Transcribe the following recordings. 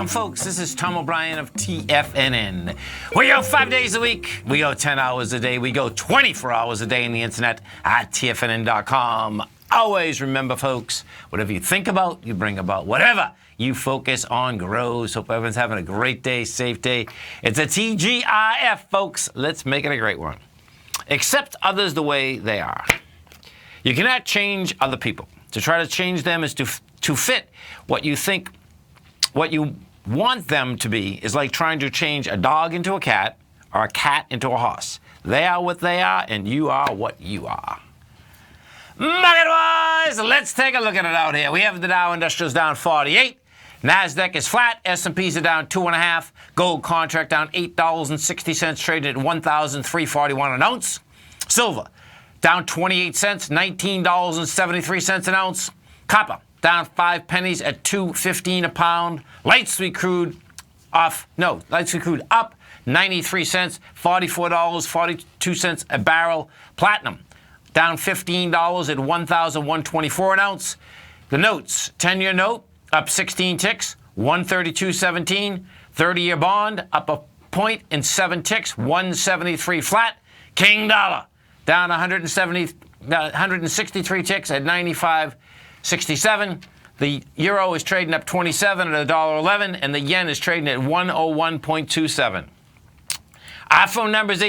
Welcome, folks. This is Tom O'Brien of TFNN. We go 5 days a week. We go 10 hours a day. We go 24 hours a day on the internet at TFNN.com. Always remember, folks, whatever you think about, you bring about. Whatever you focus on grows. Hope everyone's having a great day, safe day. It's a TGIF, folks. Let's make it a great one. Accept others the way they are. You cannot change other people. To try to change them is to fit what you think, what you want them to be, is like trying to change a dog into a cat or a cat into a horse. They are what they are, and you are what you are. Market-wise, let's take a look at it out here. We have the Dow Industrials down 48. NASDAQ is flat. S&Ps are down 2.5. Gold contract down $8.60, traded at $1,341 an ounce. Silver down 28 cents, $19.73 an ounce. Copper down 5 pennies at $2.15 a pound. Light sweet crude up 93 cents, $44.42 a barrel. Platinum down $15 at $1,124 an ounce. The notes, 10-year note up 16 ticks, 132.17. 30-year bond up a point and 7 ticks, 173 flat. King dollar down 163 ticks at 95.67. The euro is trading up 27 at $1.11, and the yen is trading at 101.27. Our phone number is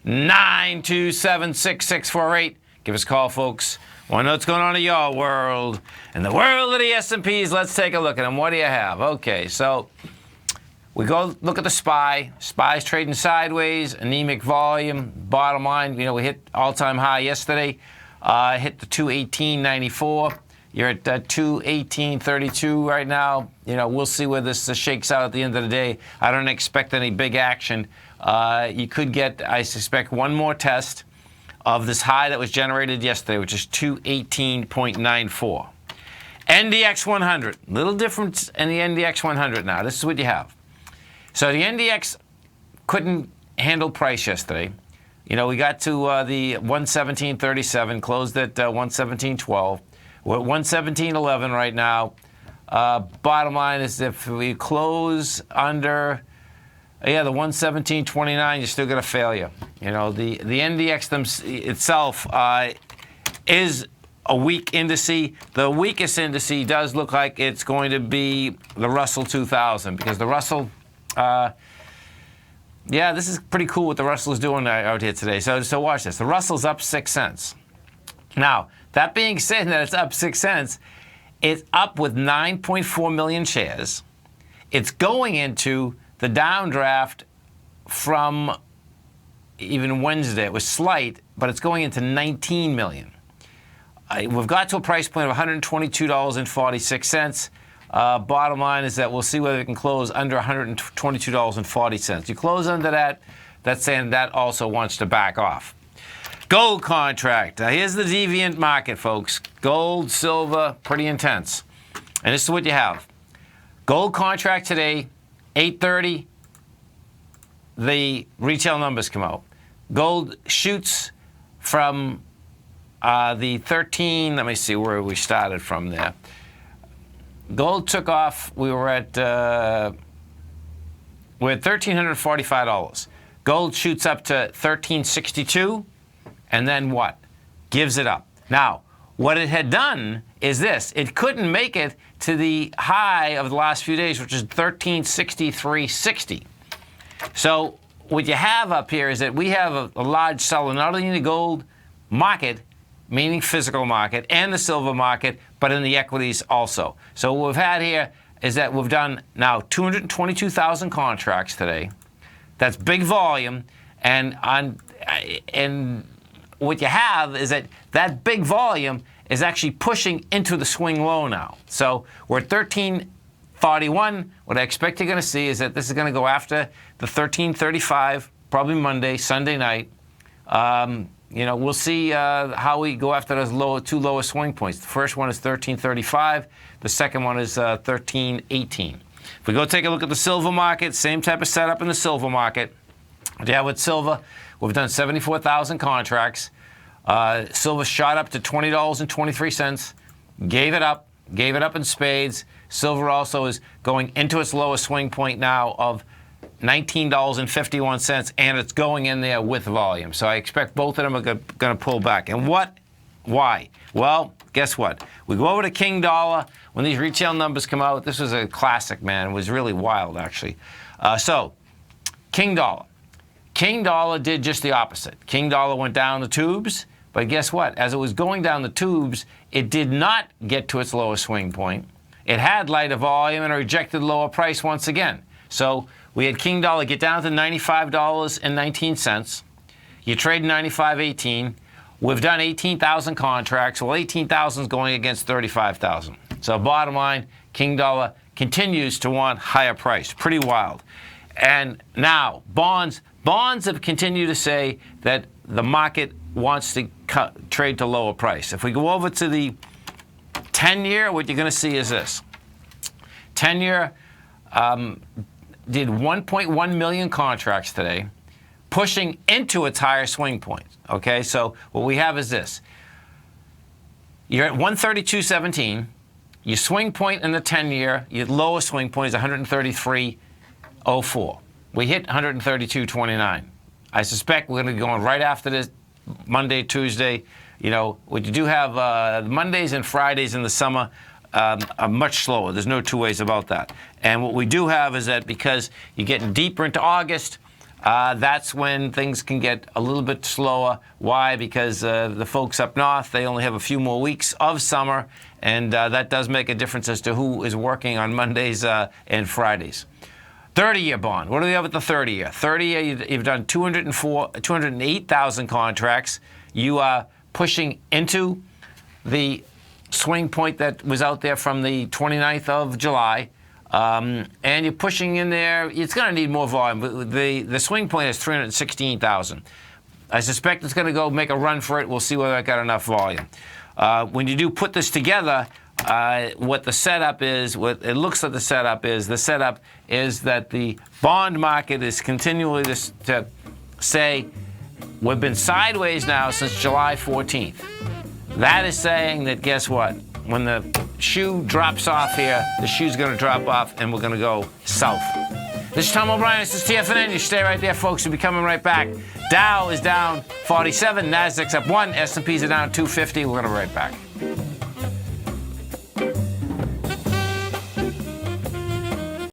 877-927-6648. Give us a call, folks. Want to know what's going on in your world. In the world of the S&Ps, let's take a look at them. What do you have? Okay, so we go look at the SPY. SPY's trading sideways, anemic volume. Bottom line, we hit all-time high yesterday. Hit the 218.94. You're at 218.32 right now. We'll see where this shakes out at the end of the day. I don't expect any big action. You could get, I suspect, one more test of this high that was generated yesterday, which is 218.94. NDX 100, little difference in the NDX 100 now. This is what you have. So the NDX couldn't handle price yesterday. We got to the 117.37, closed at 117.12. We're at 117.11 right now. Bottom line is if we close under the 117.29, you're still going to failure. The NDX itself is a weak indice. The weakest indice does look like it's going to be the Russell 2000, because the Russell, this is pretty cool what the Russell is doing out here today. So watch this. The Russell's up 6 cents. Now, that being said that it's up 6 cents, it's up with 9.4 million shares. It's going into the downdraft from even Wednesday. It was slight, but it's going into 19 million. We've got to a price point of $122.46. Bottom line is that we'll see whether we can close under $122.40. You close under that, that's saying that also wants to back off. Gold contract. Now here's the deviant market, folks. Gold, silver, pretty intense. And this is what you have. Gold contract today, 8:30, the retail numbers come out. Gold shoots from the 13, let me see where we started from there. Gold took off, we're at $1,345. Gold shoots up to $1,362, and then what? Gives it up. Now, what it had done is this. It couldn't make it to the high of the last few days, which is 1363.60. So what you have up here is that we have a large seller, not only in the gold market, meaning physical market, and the silver market, but in the equities also. So what we've had here is that we've done now 222,000 contracts today. That's big volume, and what you have is that big volume is actually pushing into the swing low now. So we're at 1341. What I expect you're going to see is that this is going to go after the 1335, probably Monday, Sunday night. We'll see how we go after those two lowest swing points. The first one is 1335. The second one is 1318. If we go take a look at the silver market, same type of setup in the silver market. Yeah, with silver, we've done 74,000 contracts. Silver shot up to $20.23, gave it up, gave it up in spades. Silver also is going into its lowest swing point now of $19.51, and it's going in there with volume. So I expect both of them are going to pull back. And why? Well, guess what? We go over to King Dollar. When these retail numbers come out, this was a classic, man. It was really wild, actually. So, King Dollar. King Dollar did just the opposite. King Dollar went down the tubes, but guess what? As it was going down the tubes, it did not get to its lowest swing point. It had lighter volume and a rejected lower price once again. So we had King Dollar get down to $95.19. You trade 95.18. We've done 18,000 contracts. Well, 18,000 is going against 35,000. So bottom line, King Dollar continues to want higher price. Pretty wild. And now, bonds have continued to say that the market wants to trade to lower price. If we go over to the 10-year, what you're going to see is this. 10-year did 1.1 million contracts today, pushing into its higher swing point. Okay, so what we have is this. You're at 132.17. Your swing point in the 10-year, your lowest swing point is 133.04. We hit 132.29. I suspect we're going to be going right after this Monday, Tuesday. You know, what you do have Mondays and Fridays in the summer are much slower. There's no two ways about that. And what we do have is that because you're getting deeper into August, that's when things can get a little bit slower. Why? Because the folks up north, they only have a few more weeks of summer, and that does make a difference as to who is working on Mondays and Fridays. 30-year bond. What do we have at the 30-year? 30-year, you've done 208,000 contracts. You are pushing into the swing point that was out there from the 29th of July. And you're pushing in there. It's going to need more volume. But the swing point is 316,000. I suspect it's going to go make a run for it. We'll see whether I got enough volume. When you do put this together, what the setup is, what it looks like the setup is that the bond market is continually to say, we've been sideways now since July 14th. That is saying that, guess what? When the shoe drops off here, the shoe's going to drop off, and we're going to go south. This is Tom O'Brien. This is TFNN. You stay right there, folks. We'll be coming right back. Dow is down 47. Nasdaq's up 1. S&Ps are down 250. We're going to be right back.